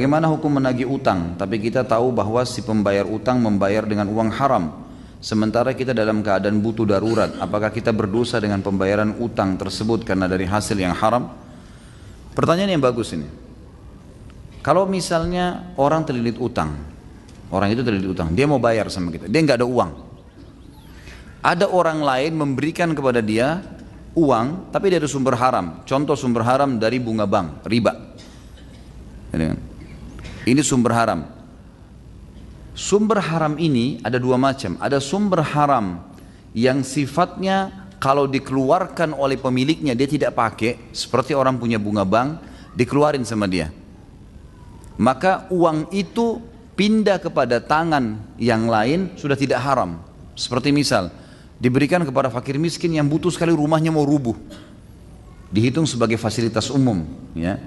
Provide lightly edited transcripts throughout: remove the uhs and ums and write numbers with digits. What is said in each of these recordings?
Bagaimana hukum menagih utang, tapi kita tahu bahwa si pembayar utang membayar dengan uang haram, sementara kita dalam keadaan butuh darurat. Apakah kita berdosa dengan pembayaran utang tersebut karena dari hasil yang haram? Pertanyaan yang bagus ini. Kalau misalnya orang terlilit utang, orang itu terlilit utang, dia mau bayar sama kita, dia nggak ada uang. Ada orang lain memberikan kepada dia uang, tapi dari sumber haram. Contoh sumber haram dari bunga bank, riba. Ini sumber haram. Sumber haram ini ada dua macam. Ada sumber haram yang sifatnya kalau dikeluarkan oleh pemiliknya dia tidak pakai, seperti orang punya bunga bank, dikeluarin sama dia. Maka uang itu pindah kepada tangan yang lain sudah tidak haram. Seperti misal, diberikan kepada fakir miskin yang butuh sekali, rumahnya mau rubuh. Dihitung sebagai fasilitas umum, ya.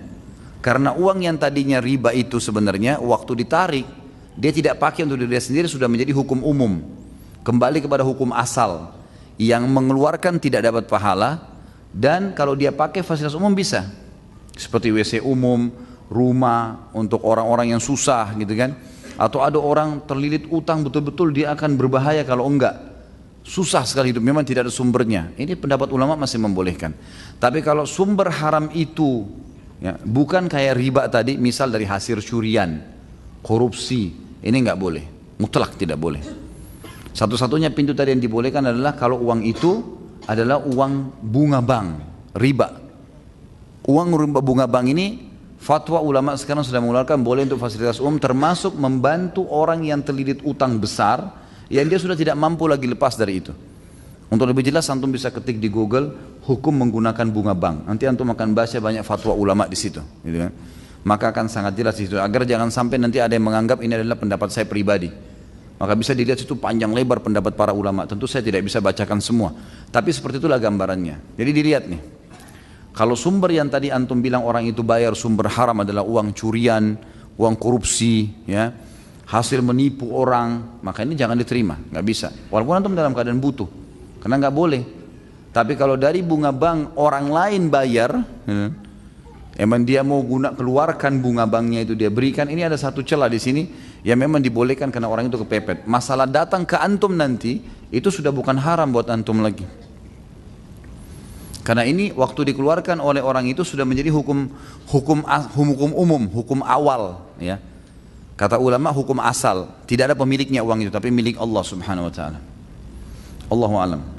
Karena uang yang tadinya riba itu sebenarnya waktu ditarik, dia tidak pakai untuk diri sendiri, sudah menjadi hukum umum. Kembali kepada hukum asal, yang mengeluarkan tidak dapat pahala, dan kalau dia pakai fasilitas umum bisa. Seperti WC umum, rumah, untuk orang-orang yang susah gitu kan. Atau ada orang terlilit utang betul-betul dia akan berbahaya kalau enggak. Susah sekali hidup, memang tidak ada sumbernya. Ini pendapat ulama masih membolehkan. Tapi kalau sumber haram itu, ya, bukan kayak riba tadi, misal dari hasil curian, korupsi, ini nggak boleh, mutlak tidak boleh. Satu-satunya pintu tadi yang dibolehkan adalah kalau uang itu adalah uang bunga bank, riba. Uang bunga bank ini, fatwa ulama sekarang sudah mengeluarkan boleh untuk fasilitas umum, termasuk membantu orang yang terlilit utang besar, yang dia sudah tidak mampu lagi lepas dari itu. Untuk lebih jelas antum bisa ketik di Google hukum menggunakan bunga bank. Nanti antum akan baca banyak fatwa ulama di situ, gitu kan. Maka akan sangat jelas di situ, agar jangan sampai nanti ada yang menganggap ini adalah pendapat saya pribadi. Maka bisa dilihat situ panjang lebar pendapat para ulama. Tentu saya tidak bisa bacakan semua, tapi seperti itulah gambarannya. Jadi dilihat nih. Kalau sumber yang tadi antum bilang orang itu bayar sumber haram adalah uang curian, uang korupsi, ya, hasil menipu orang, maka ini jangan diterima, nggak bisa. Walaupun antum dalam keadaan butuh. Karena nggak boleh. Tapi kalau dari bunga bank orang lain bayar, emang dia mau keluarkan bunga banknya itu dia berikan, ini ada satu celah di sini yang memang dibolehkan karena orang itu kepepet. Masalah datang ke antum nanti itu sudah bukan haram buat antum lagi. Karena ini waktu dikeluarkan oleh orang itu sudah menjadi hukum umum, hukum awal, ya. Kata ulama hukum asal, tidak ada pemiliknya uang itu, tapi milik Allah Subhanahu wa taala. Allahu a'lam.